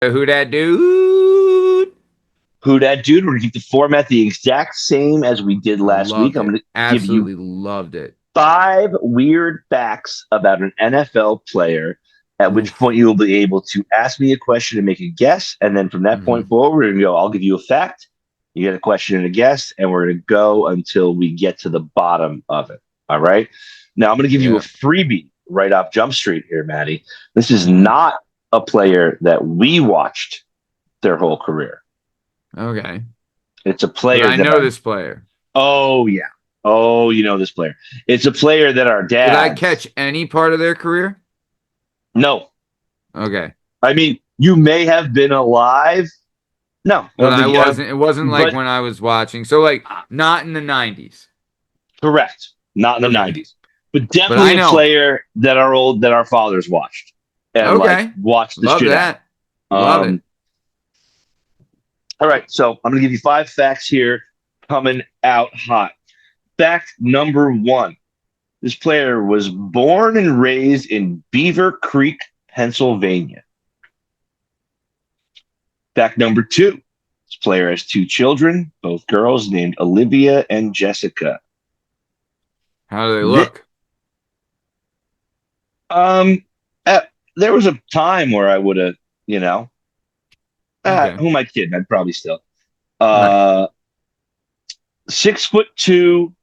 Who that dude? Who dat dude? We're gonna keep the format the exact same as we did last week. Loved I'm it. gonna give you Absolutely loved it. 5 weird facts about an NFL player. At which Oof. point you will be able to ask me a question and make a guess, and then from that point Hmm. forward, we're gonna go. I'll give you a fact. You get a question and a guess, and we're gonna go until we get to the bottom of it. All right. Now I'm gonna give you a Yeah. freebie right off Jump Street here, Maddie. This is Hmm. not a player that we watched their whole career. Okay. It's a But player I that know our this player. oh yeah. Oh, you know this player. It's a player that our Did I dads catch any part of their career? no. Okay. I mean, you may have been alive. No, I But don't I think you have, wasn't, it wasn't like but when I was watching. So like not in the 90s. correct. Not in the Okay. 90s. But But definitely I a know. player that our fathers watched and like Okay. watched the Love shit out that. of. Love it. All right, so I'm gonna give you 5 facts here coming out hot. Fact number one. This player was born and raised in Beaver Creek, Pennsylvania. Fact number two. This player has 2 children, both girls named Olivia and Jessica. How do they This, look? um, uh, there was a time where I would have, you know, Okay. who am I kidding? I'd probably still. Right. Uh, 6'2",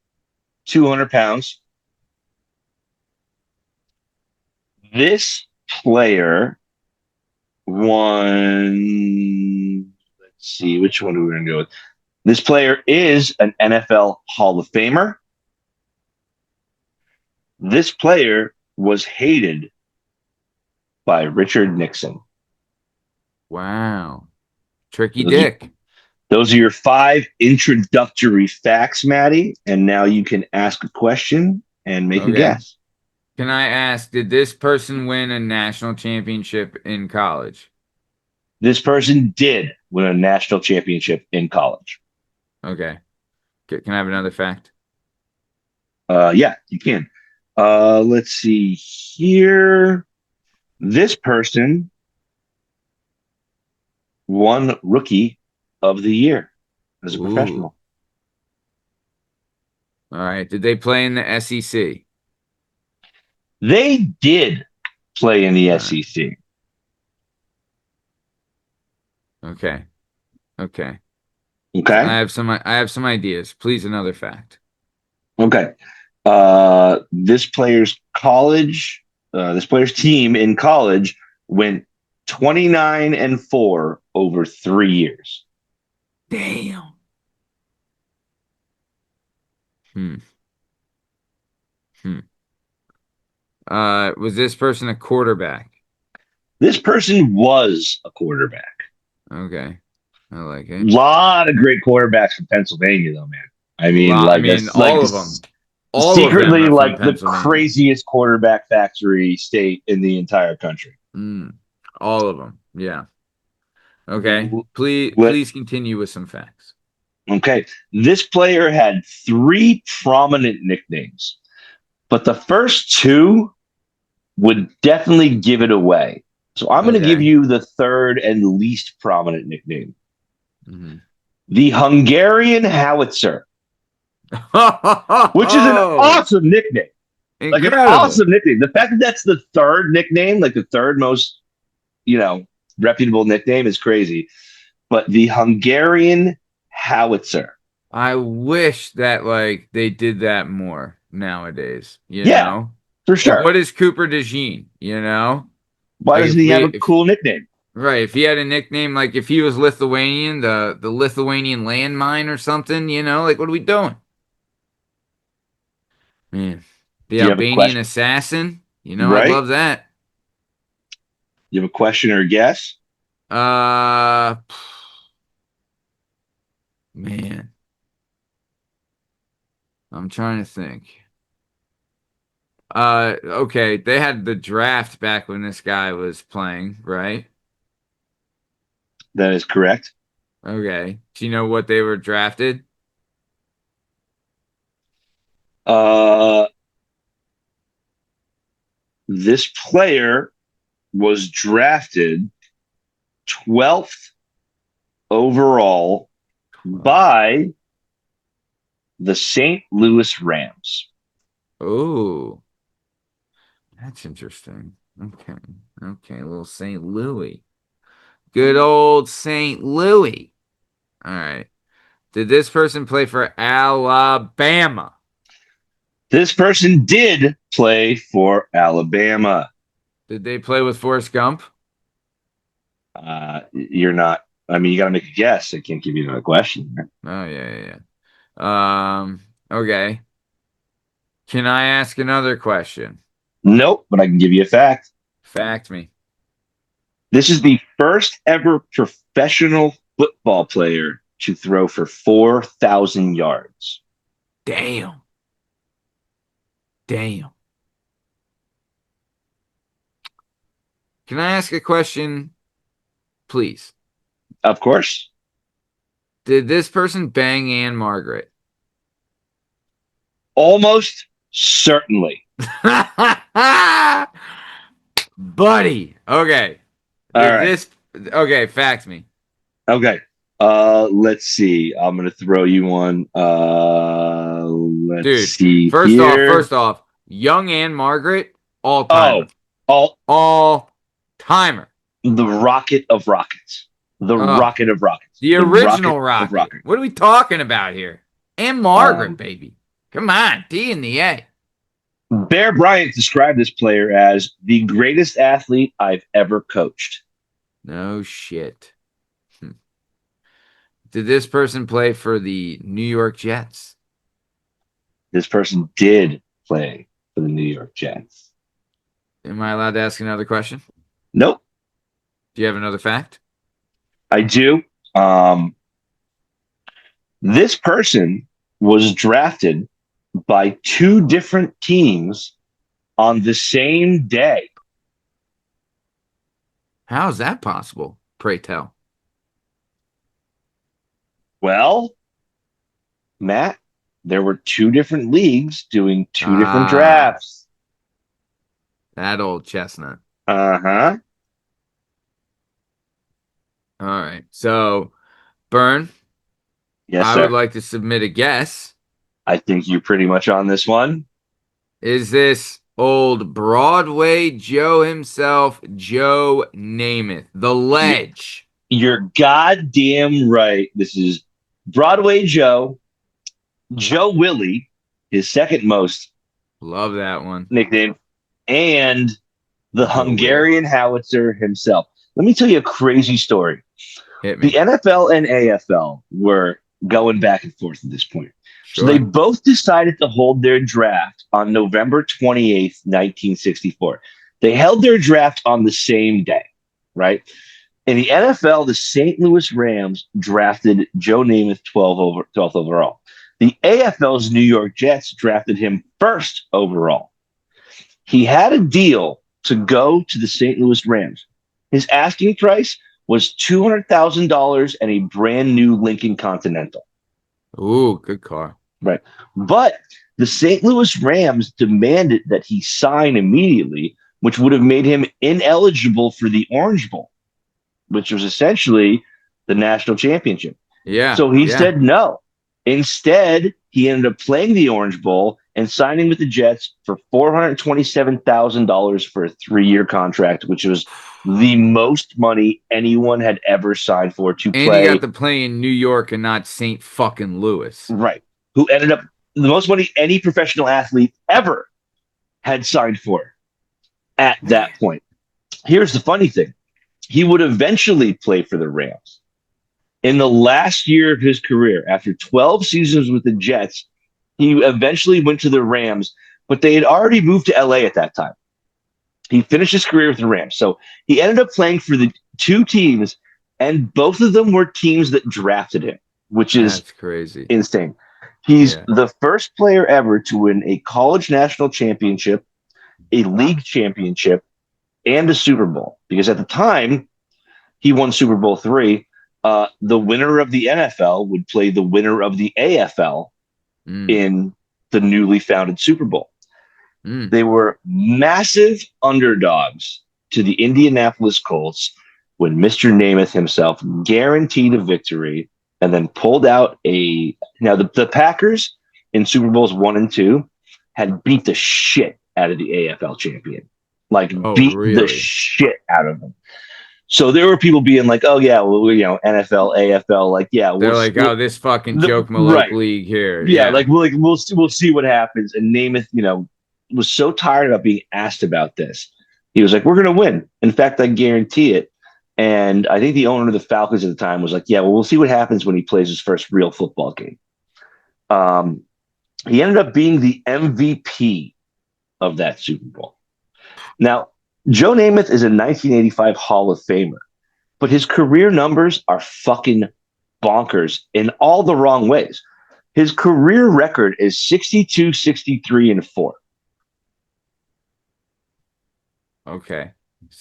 200 pounds. This player won. Let's see, which one are we going to go with? This player is an NFL Hall of Famer. This player was hated by Richard Nixon. Wow. Tricky Those are, Dick. those are your 5 introductory facts, Maddie. And now you can ask a question and make a Okay. guess. Can I ask, did this person win a national championship in college? This person did win a national championship in college. Okay. Can I have another fact? Yeah, you can. Let's see here. This person won Rookie of the Year as a Ooh. professional. All right. Did they play in the SEC? They did play in the All right. SEC. Okay. Okay. Okay. I have some ideas. Please another fact. Okay. This player's this player's team in college went 29-4 over 3 years. Damn. Hmm. Hmm. Was this person a quarterback? This person was a quarterback. Okay. I like A it. lot of great quarterbacks from Pennsylvania, though, man. I mean, I like mean, that's like all of this them. All of them secretly are from like the Pennsylvania. craziest quarterback factory state in the entire country. Mm. All of them. Yeah. Okay. What? Please continue with some facts. Okay, this player had 3 prominent nicknames, but the first two would definitely give it away. So I'm going to give Okay. you the third and least prominent nickname, Hmm. the Hungarian Howitzer, which is an Oh, awesome nickname. Like an incredible. awesome nickname. The fact that that's the third nickname, like the third most, you know, reputable nickname is crazy. But the Hungarian Howitzer. I wish that like they did that more nowadays, you Yeah, know? for Like sure. what is Cooper DeJean, you know? Why Like doesn't he have a cool nickname? if he had a nickname like if he was Lithuanian, the Lithuanian landmine or something, you know? Like what are we doing? Man, the Do you have a Albanian question? assassin, you know, I'd Right? love that. You have a question or a guess? Uh man, I'm trying to think. Okay, they had the draft back when this guy was playing, right? That is correct. Okay. Do you know what they were drafted? Uh, this player was drafted 12th overall by the St. Louis Rams. Oh, that's interesting. Okay. Okay. Little St. Louis. Good old St. Louis. All right. Did this person play for Alabama? This person did play for Alabama. Did they play with Forrest Gump? You're not. I mean, you got to make a guess. I can't give you another question. Oh, yeah. Okay. Can I ask another question? Nope, but I can give you a fact. Fact me. This is the first ever professional football player to throw for 4,000 yards. Damn. Damn. Can I ask a question, please? Of course. Did this person bang Anne Margaret? Almost certainly. Buddy. Okay. All Did right. this okay, fact me. Okay. Let's see. I'm gonna throw you one. Let's Dude, see first here. off, young Anne Margaret, all Oh, timer. all All timer. the rocket of rockets. The Oh, rocket of rockets. the The original of rocket. rockets. What are we talking about here? Anne Margaret, Um, baby. Come on, D in the A. Bear Bryant described this player as the greatest athlete I've ever coached. No shit. Did this person play for the New York Jets? This person did play for the New York Jets. Am I allowed to ask another question? Nope, Do you have another fact? I do. This person was drafted by two different teams on the same day. How is that possible? Pray tell. Well, Matt, there were two different leagues doing two different Ah, drafts. that old chestnut. Uh-huh. All right. So, Bern, Yes, I would sir. like to submit a guess. I think you're pretty much on this one. Is this old Broadway Joe himself, Joe Namath, the ledge? You're goddamn right. This is Broadway Joe, Joe Willie, his second most Love that one. nickname, and the Joe Willie. Hungarian howitzer himself. Let me tell you a crazy story. Hit The me. NFL and AFL were going back and forth at this point. So they Sure. both decided to hold their draft on November 28th, 1964. They held their draft on the same day, right? In the NFL, the St. Louis Rams drafted Joe Namath 12th overall. The AFL's New York Jets drafted him first overall. He had a deal to go to the St. Louis Rams. His asking price was $200,000 and a brand new Lincoln Continental. Ooh, good car. Right. But the St. Louis Rams demanded that he sign immediately, which would have made him ineligible for the Orange Bowl, which was essentially the national championship. Yeah. So he Yeah. said no. Instead, he ended up playing the Orange Bowl and signing with the Jets for $427,000 for a 3-year contract, which was the most money anyone had ever signed for to And he got play. to play in New York and not St. fucking Louis. Right. Who ended up the most money any professional athlete ever had signed for at that point. Here's the funny thing. He would eventually play for the Rams. In the last year of his career, after 12 seasons with the Jets, he eventually went to the Rams, but they had already moved to LA at that time. He finished his career with the Rams. So he ended up playing for the two teams, and both of them were teams that drafted him, which is That's crazy. insane. He's Yeah. the first player ever to win a college national championship, a league championship, and a Super Bowl. Because at the time, he won Super Bowl III. The winner of the NFL would play the winner of the AFL in the newly founded Super Bowl. They were massive underdogs to the Indianapolis Colts. when Mr. Namath himself guaranteed a victory and then pulled out a. Now, the Packers in Super Bowls 1 and 2 had beat the shit out of the AFL champion. Like, Oh, beat the really? shit out of them. So there were people being like, "Oh yeah, well, NFL, AFL, like, yeah, They're like, oh, this fucking joke Maloke right, league here. yeah, Yeah. like we'll see what happens." And Namath, was so tired about being asked about this, he was like, "We're gonna win. In fact, I guarantee it." And I think the owner of the Falcons at the time was like, "Yeah, well, we'll see what happens when he plays his first real football game." Um, he ended up being the MVP of that Super Bowl. Now, Joe Namath is a 1985 Hall of Famer, but his career numbers are fucking bonkers in all the wrong ways. His career record is 62, 63, and 4. Okay.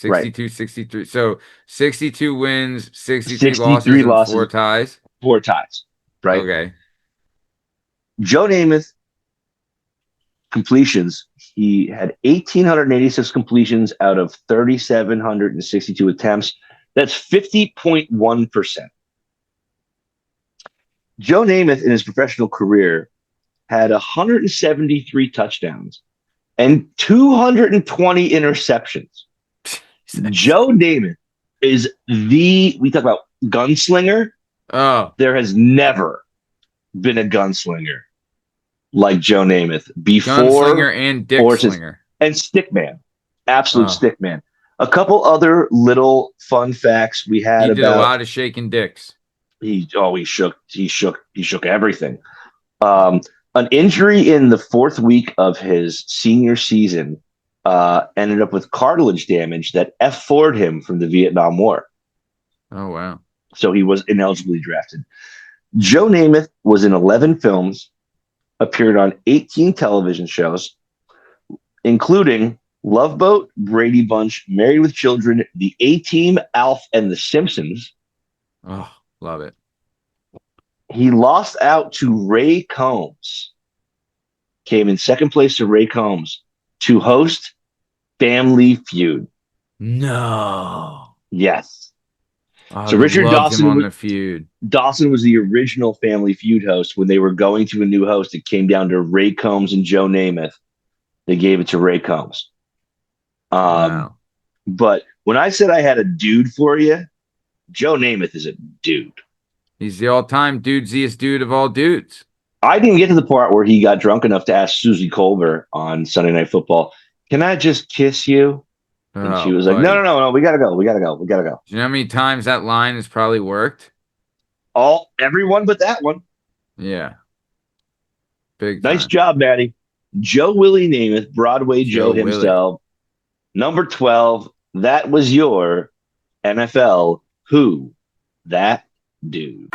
Right. 62, 63. So 62 wins, 63 losses, 63 and 4 losses, ties. 4 ties. Right. Okay. Joe Namath completions. He had 1,886 completions out of 3,762 attempts. That's 50.1%. Joe Namath in his professional career had 173 touchdowns and 220 interceptions. Joe Namath is we talk about gunslinger. Oh, There has never been a gunslinger like Joe Namath before gunslinger and dick or slinger. and stickman, absolute Oh. stickman. A couple other little fun facts we had He did a about lot of shaking dicks. he shook everything. An injury in the 4th week of his senior season ended up with cartilage damage that F4'd him from the Vietnam War. Oh, wow. So he was inaligibly drafted. Joe Namath was in 11 films, appeared on 18 television shows, including Love Boat, Brady Bunch, Married with Children, The A-Team, Alf, and The Simpsons. Oh, love it. He lost out to Ray Combs, came in second place to Ray Combs to host Family Feud. No. Yes. I So would Richard loved him on the feud. Dawson was the original Family Feud host. When they were going to a new host, it came down to Ray Combs and Joe Namath. They gave it to Ray Combs. Wow. But when I said I had a dude for you, Joe Namath is a dude. He's the all-time dudesiest dude of all dudes. I didn't get to the part where he got drunk enough to ask Susie Colbert on Sunday Night Football, "Can I just kiss you?" And she was like, buddy. No, we gotta go. We gotta go. Do you know how many times that line has probably worked? Everyone but that one. Yeah. Big Nice time. job, Maddie. Joe Willie Namath, Broadway Joe himself. Number 12. That was your NFL Who That Dude.